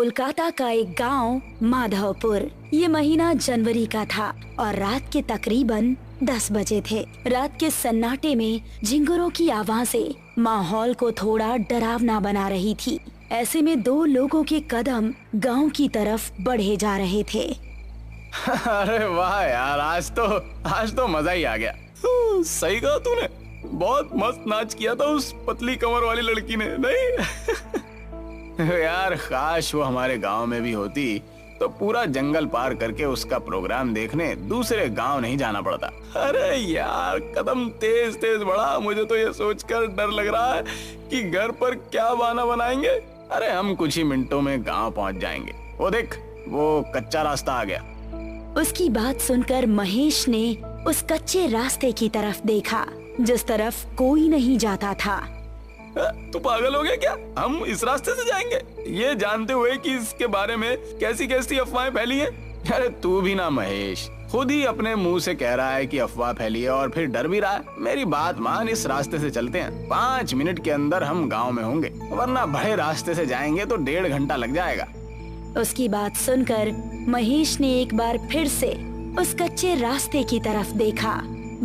कोलकाता का एक गांव माधवपुर। ये महीना जनवरी का था और रात के तकरीबन 10 बजे थे। रात के सन्नाटे में झिंगुरों की आवाजें माहौल को थोड़ा डरावना बना रही थी। ऐसे में दो लोगों के कदम गांव की तरफ बढ़े जा रहे थे। अरे वाह यार, आज तो मजा ही आ गया। सही कहा तूने, बहुत मस्त नाच किया था उस पतली कमर वाली लड़की ने, नहीं? यार काश वो हमारे गांव में भी होती तो पूरा जंगल पार करके उसका प्रोग्राम देखने दूसरे गांव नहीं जाना पड़ता। अरे यार कदम तेज तेज बढ़ा, मुझे तो ये सोचकर डर लग रहा है कि घर पर क्या बहाना बनाएंगे। अरे हम कुछ ही मिनटों में गांव पहुंच जाएंगे। वो देख, वो कच्चा रास्ता आ गया। उसकी बात सुनकर महेश ने उस कच्चे रास्ते की तरफ देखा जिस तरफ कोई नहीं जाता था। तू पागल हो गया क्या? हम इस रास्ते से जाएंगे ये जानते हुए कि इसके बारे में कैसी कैसी अफवाहें फैली हैं। अरे तू भी ना महेश, खुद ही अपने मुंह से कह रहा है कि अफवाह फैली है और फिर डर भी रहा है। मेरी बात मान, इस रास्ते से चलते हैं। 5 मिनट के अंदर हम गांव में होंगे, वरना बड़े रास्ते से जाएंगे तो 1.5 घंटा लग जाएगा। उसकी बात सुनकर महेश ने एक बार फिर से उस कच्चे रास्ते की तरफ देखा।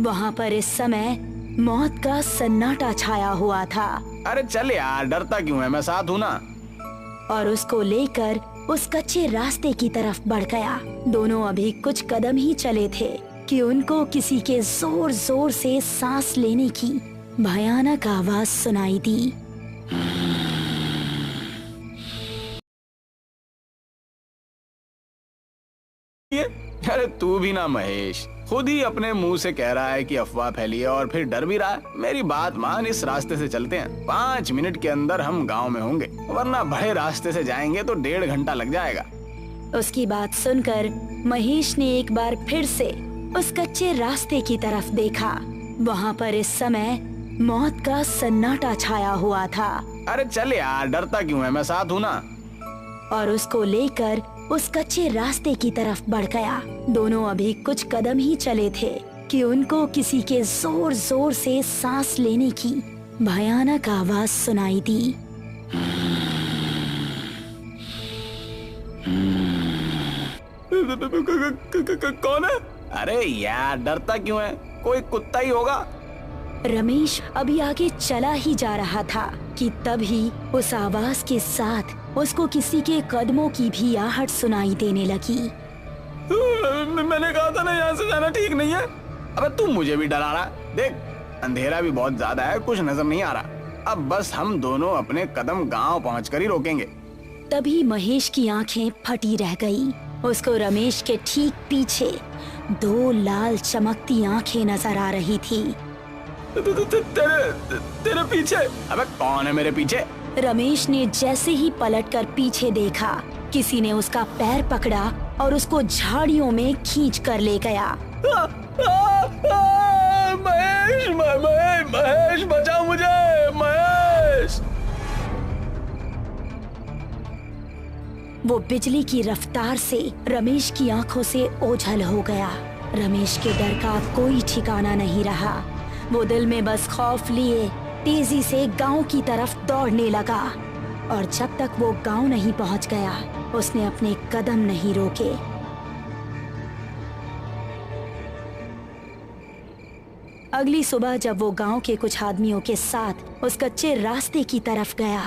वहाँ पर इस समय मौत का सन्नाटा छाया हुआ था। अरे चल यार, डरता क्यों है, मैं साथ हूँ ना। और उसको लेकर उस कच्चे रास्ते की तरफ बढ़ गया। दोनों अभी कुछ कदम ही चले थे कि उनको किसी के जोर जोर से सांस लेने की भयानक आवाज सुनाई दी। अरे तू भी ना महेश, खुद ही अपने मुंह से कह रहा है कि अफवाह फैली है और फिर डर भी रहा है। मेरी बात मान, इस रास्ते से चलते हैं। 5 मिनट के अंदर हम गांव में होंगे, वरना बड़े रास्ते से जाएंगे तो 1.5 घंटा लग जाएगा। उसकी बात सुनकर महेश ने एक बार फिर से उस कच्चे रास्ते की तरफ देखा। वहाँ पर इस समय मौत का सन्नाटा छाया हुआ था। अरे चल यार, डरता क्यों है, मैं साथ हूँ ना। और उसको लेकर उस कच्चे रास्ते की तरफ बढ़ गया। दोनों अभी कुछ कदम ही चले थे कि उनको किसी के जोर जोर से सांस लेने की भयानक आवाज सुनाई दी। कौन है? अरे यार डरता क्यों है, कोई कुत्ता ही होगा। रमेश अभी आगे चला ही जा रहा था कि तभी उस आवाज के साथ उसको किसी के कदमों की भी आहट सुनाई देने लगी। मैंने कहा था ना, यहाँ से जाना ठीक नहीं है। अबे तू मुझे भी डरा रहा। देख, अंधेरा भी बहुत ज्यादा है, कुछ नजर नहीं आ रहा। अब बस हम दोनों अपने कदम गांव पहुंचकर ही रोकेंगे। तभी महेश की आंखें फटी रह गई। उसको रमेश के ठीक पीछे 2 लाल चमकती आंखें नजर आ रही थी। तेरे पीछे? अबे कौन है मेरे पीछे? रमेश ने जैसे ही पलटकर पीछे देखा, किसी ने उसका पैर पकड़ा और उसको झाड़ियों में खींच कर ले गया। महेश, महेश बचाओ मुझे, महेश। वो बिजली की रफ्तार से रमेश की आंखों से ओझल हो गया। रमेश के डर का कोई ठिकाना नहीं रहा। वो दिल में बस खौफ लिए तेजी से गांव की तरफ दौड़ने लगा और जब तक वो गांव नहीं पहुंच गया, उसने अपने कदम नहीं रोके। अगली सुबह जब वो गांव के कुछ आदमियों के साथ उस कच्चे रास्ते की तरफ गया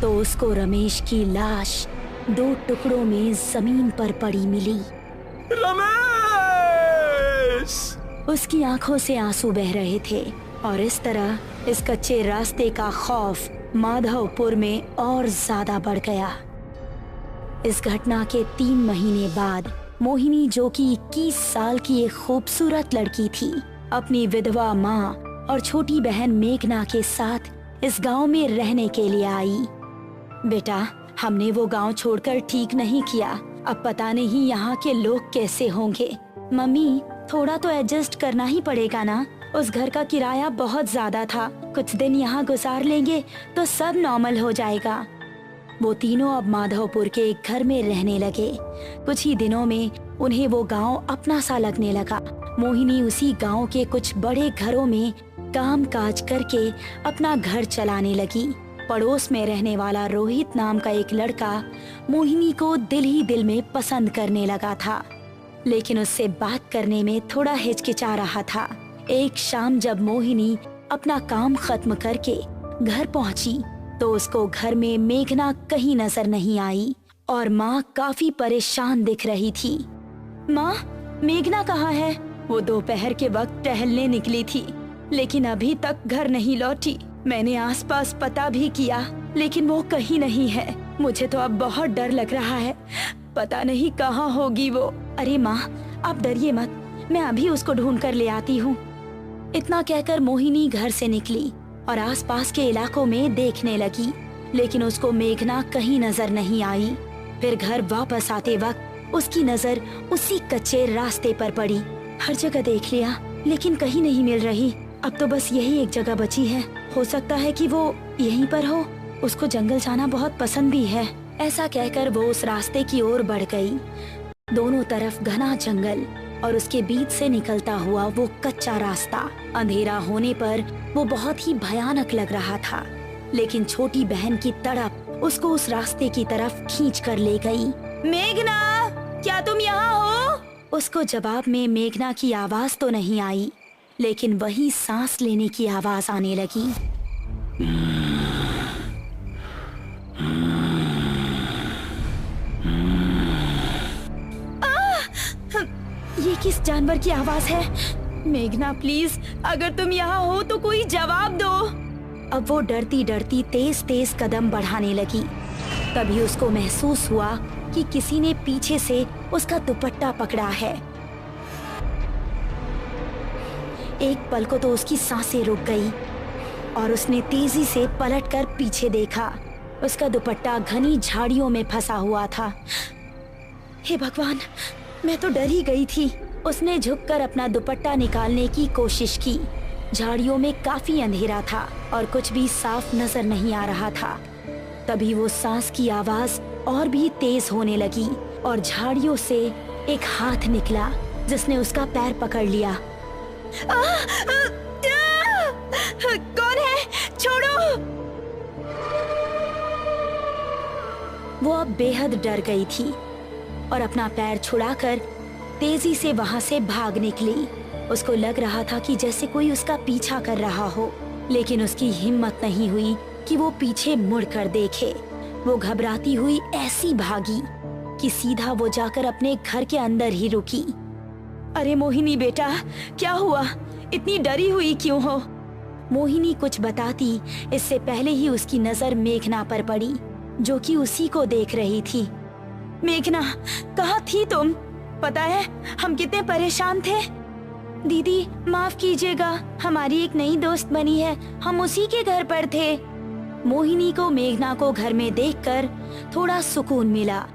तो उसको रमेश की लाश 2 टुकड़ों में जमीन पर पड़ी मिली। रमेश! उसकी आंखों से आंसू बह रहे थे और इस तरह इस कच्चे रास्ते का खौफ माधवपुर में और ज्यादा बढ़ गया। इस घटना के 3 महीने बाद मोहिनी, जो कि 21 साल की एक खूबसूरत लड़की थी, अपनी विधवा माँ और छोटी बहन मेघना के साथ इस गांव में रहने के लिए आई। बेटा, हमने वो गांव छोड़कर ठीक नहीं किया। अब पता नहीं यहाँ के लोग कैसे होंगे। मम्मी, थोड़ा तो एडजस्ट करना ही पड़ेगा ना। उस घर का किराया बहुत ज्यादा था। कुछ दिन यहाँ गुजार लेंगे तो सब नॉर्मल हो जाएगा। वो तीनों अब माधवपुर के एक घर में रहने लगे। कुछ ही दिनों में उन्हें वो गांव अपना सा लगने लगा। मोहिनी उसी गांव के कुछ बड़े घरों में काम काज करके अपना घर चलाने लगी। पड़ोस में रहने वाला रोहित नाम का एक लड़का मोहिनी को दिल ही दिल में पसंद करने लगा था, लेकिन उससे बात करने में थोड़ा हिचकिचा रहा था। एक शाम जब मोहिनी अपना काम खत्म करके घर पहुंची तो उसको घर में मेघना कहीं नजर नहीं आई और माँ काफी परेशान दिख रही थी। माँ, मेघना कहाँ है? वो दोपहर के वक्त टहलने निकली थी, लेकिन अभी तक घर नहीं लौटी। मैंने आसपास पता भी किया, लेकिन वो कहीं नहीं है। मुझे तो अब बहुत डर लग रहा है, पता नहीं कहाँ होगी वो। अरे माँ, आप डरिए मत, मैं अभी उसको ढूंढ कर ले आती हूँ। इतना कहकर मोहिनी घर से निकली और आसपास के इलाकों में देखने लगी, लेकिन उसको मेघना कहीं नजर नहीं आई। फिर घर वापस आते वक्त उसकी नजर उसी कच्चे रास्ते पर पड़ी। हर जगह देख लिया, लेकिन कहीं नहीं मिल रही। अब तो बस यही एक जगह बची है, हो सकता है कि वो यहीं पर हो। उसको जंगल जाना बहुत पसंद भी है। ऐसा कहकर वो उस रास्ते की ओर बढ़ गई। दोनों तरफ घना जंगल और उसके बीच से निकलता हुआ वो कच्चा रास्ता। अंधेरा होने पर वो बहुत ही भयानक लग रहा था, लेकिन छोटी बहन की तड़प उसको उस रास्ते की तरफ खींच कर ले गई। मेघना, क्या तुम यहाँ हो? उसको जवाब में मेघना की आवाज तो नहीं आई, लेकिन वही सांस लेने की आवाज आने लगी। ये किस जानवर की आवाज है? मेघना प्लीज, अगर तुम यहाँ हो तो कोई जवाब दो। अब वो डरती डरती तेज तेज कदम बढ़ाने लगी। तभी उसको महसूस हुआ कि किसी ने पीछे से उसका दुपट्टा पकड़ा है। एक पल को तो उसकी सांसें रुक गई और उसने तेजी से पलटकर पीछे देखा। उसका दुपट्टा घनी झाड़ियों में फंसा हुआ था। हे भगवान, मैं तो डर ही गई थी। उसने झुककर अपना दुपट्टा निकालने की कोशिश की। झाड़ियों में काफी अंधेरा था और कुछ भी साफ नजर नहीं आ रहा था। तभी वो सांस की आवाज और भी तेज होने लगी और झाड़ियों से एक हाथ निकला जिसने उसका पैर पकड़ लिया। कौन है? छोड़ो! वो अब बेहद डर गई थी और अपना पैर छुड़ाकर तेजी से वहां से भाग निकली। उसको लग रहा था कि जैसे कोई उसका पीछा कर रहा हो, लेकिन उसकी हिम्मत नहीं हुई कि वो पीछे मुड़कर देखे। वो घबराती हुई ऐसी भागी कि सीधा वो जाकर अपने घर के अंदर ही रुकी। अरे मोहिनी बेटा, क्या हुआ? इतनी डरी हुई क्यों हो? मोहिनी कुछ बताती इससे पहले ही उसकी नजर मेघना पर पड़ी, जो कि उसी को देख रही थी। मेघना, कहाँ थी तुम? पता है हम कितने परेशान थे। दीदी माफ कीजिएगा, हमारी एक नई दोस्त बनी है, हम उसी के घर पर थे। मोहिनी को मेघना को घर में देखकर थोड़ा सुकून मिला,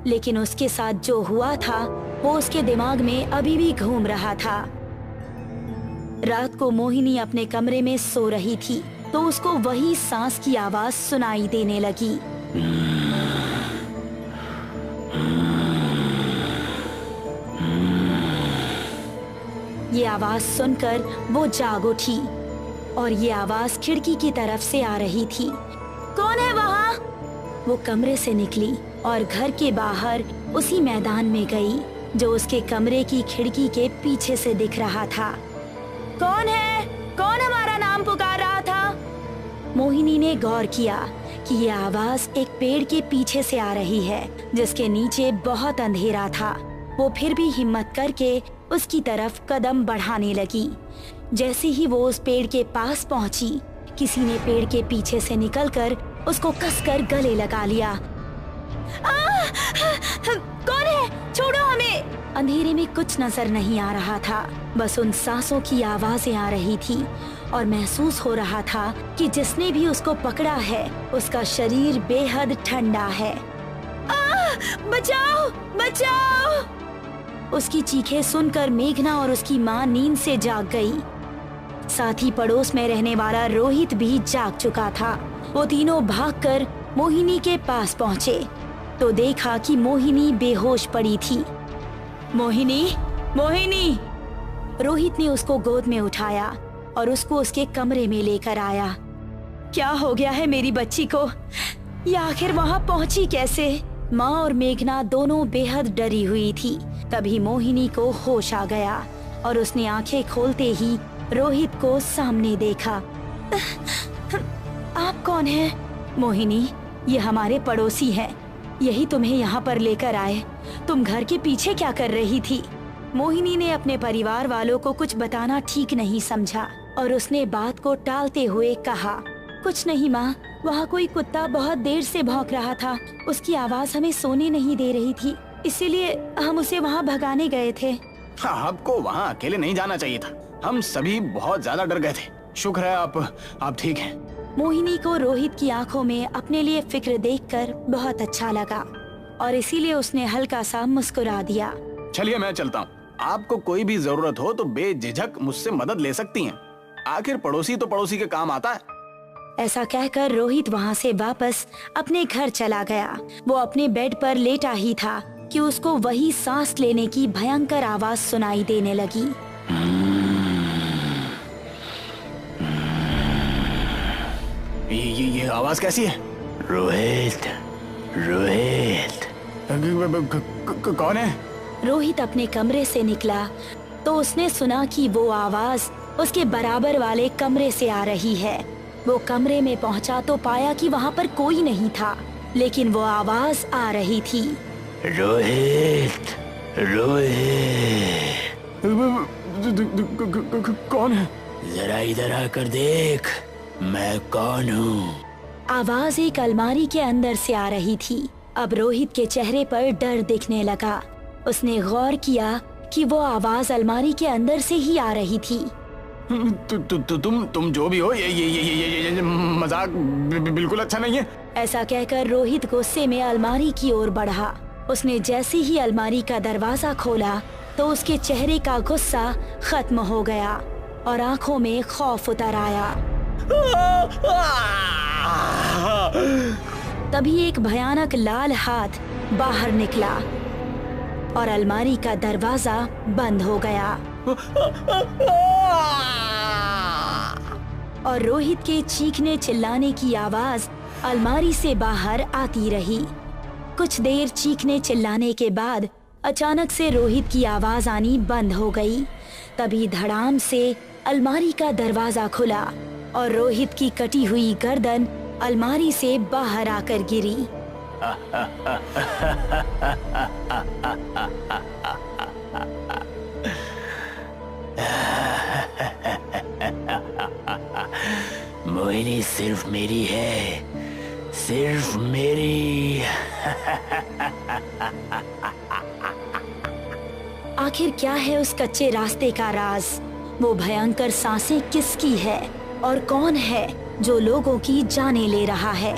लेकिन उसके साथ जो हुआ था वो उसके दिमाग में अभी भी घूम रहा था। रात को मोहिनी अपने कमरे में सो रही थी तो उसको वही सांस की आवाज सुनाई देने लगी। ये आवाज सुनकर वो जाग उठी और ये आवाज खिड़की की तरफ से आ रही थी। कौन है वहाँ? वो कमरे से निकली और घर के बाहर उसी मैदान में गई जो उसके कमरे की खिड़की के पीछे से दिख रहा था। कौन है? कौन हमारा नाम पुकार रहा था? मोहिनी ने गौर किया कि ये आवाज एक पेड़ के पीछे से आ रही है जिसके नीचे बहुत अंधेरा था। वो फिर भी हिम्मत करके उसकी तरफ कदम बढ़ाने लगी। जैसे ही वो उस पेड़ के पास पहुंची, किसी ने पेड़ के पीछे से निकलकर उसको कसकर गले लगा लिया। कौन है? छोड़ो हमें! अंधेरे में कुछ नजर नहीं आ रहा था, बस उन सांसों की आवाजें आ रही थी और महसूस हो रहा था कि जिसने भी उसको पकड़ा है उसका शरीर बेहद ठंडा है। बचाओ! बचाओ! उसकी चीखें सुनकर मेघना और उसकी माँ नींद से जाग गई। साथ ही पड़ोस में रहने वाला रोहित भी जाग चुका था। वो तीनों भागकर मोहिनी के पास पहुँचे तो देखा कि मोहिनी बेहोश पड़ी थी। मोहिनी, मोहिनी! रोहित ने उसको गोद में उठाया और उसको उसके कमरे में लेकर आया। क्या हो गया है मेरी बच्ची को? ये आखिर वहाँ पहुँची कैसे? माँ और मेघना दोनों बेहद डरी हुई थी। तभी मोहिनी को होश आ गया और उसने आंखें खोलते ही रोहित को सामने देखा। आप कौन हैं? मोहिनी, ये हमारे पड़ोसी हैं। यही तुम्हें यहाँ पर लेकर आए। तुम घर के पीछे क्या कर रही थी? मोहिनी ने अपने परिवार वालों को कुछ बताना ठीक नहीं समझा और उसने बात को टालते हुए कहा, कुछ नहीं माँ, वहाँ कोई कुत्ता बहुत देर से भौंक रहा था। उसकी आवाज हमें सोने नहीं दे रही थी, इसीलिए हम उसे वहाँ भगाने गए थे। हाँ, आपको वहाँ अकेले नहीं जाना चाहिए था। हम सभी बहुत ज्यादा डर गए थे। शुक्र है आप ठीक हैं। मोहिनी को रोहित की आंखों में अपने लिए फिक्र देखकर बहुत अच्छा लगा और इसीलिए उसने हल्का सा मुस्कुरा दिया। चलिए मैं चलता हूँ। आपको कोई भी जरूरत हो तो बेझिझक मुझसे मदद ले सकती हैं। आखिर पड़ोसी तो पड़ोसी के काम आता है। ऐसा कहकर रोहित वहाँ से वापस अपने घर चला गया। वो अपने बेड पर लेटा ही था कि उसको वही सांस लेने की भयंकर आवाज सुनाई देने लगी। ये आवाज कैसी है? रोहित, रोहित। कौन है? रोहित अपने कमरे से निकला तो उसने सुना कि वो आवाज उसके बराबर वाले कमरे से आ रही है। वो कमरे में पहुंचा तो पाया कि वहाँ पर कोई नहीं था, लेकिन वो आवाज आ रही थी। रोहित, रोहित। कौन है? जरा इधर आकर देख, मैं कौन हूँ। आवाज एक अलमारी के अंदर से आ रही थी। अब रोहित के चेहरे पर डर दिखने लगा। उसने गौर किया कि वो आवाज अलमारी के अंदर से ही आ रही थी। तुम जो भी हो, ये मजाक बिल्कुल अच्छा नहीं है। ऐसा कहकर रोहित गुस्से में अलमारी की ओर बढ़ा। उसने जैसे ही अलमारी का दरवाजा खोला तो उसके चेहरे का गुस्सा खत्म हो गया और आंखों में खौफ उतर आया। तभी एक भयानक लाल हाथ बाहर निकला और अलमारी का दरवाजा बंद हो गया और रोहित के चीखने चिल्लाने की आवाज अलमारी से बाहर आती रही। कुछ देर चीखने चिल्लाने के बाद अचानक से रोहित की आवाज आनी बंद हो गई। तभी धड़ाम से अलमारी का दरवाजा खुला और रोहित की कटी हुई गर्दन अलमारी से बाहर आकर गिरी। मोहिनी सिर्फ मेरी है, सिर्फ मेरी। आखिर क्या है उस कच्चे रास्ते का राज? वो भयंकर सांसें किसकी है और कौन है जो लोगों की जानें ले रहा है?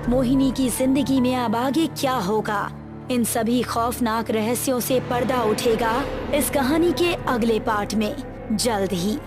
मोहिनी की जिंदगी में अब आगे क्या होगा? इन सभी खौफनाक रहस्यों से पर्दा उठेगा इस कहानी के अगले पार्ट में जल्द ही।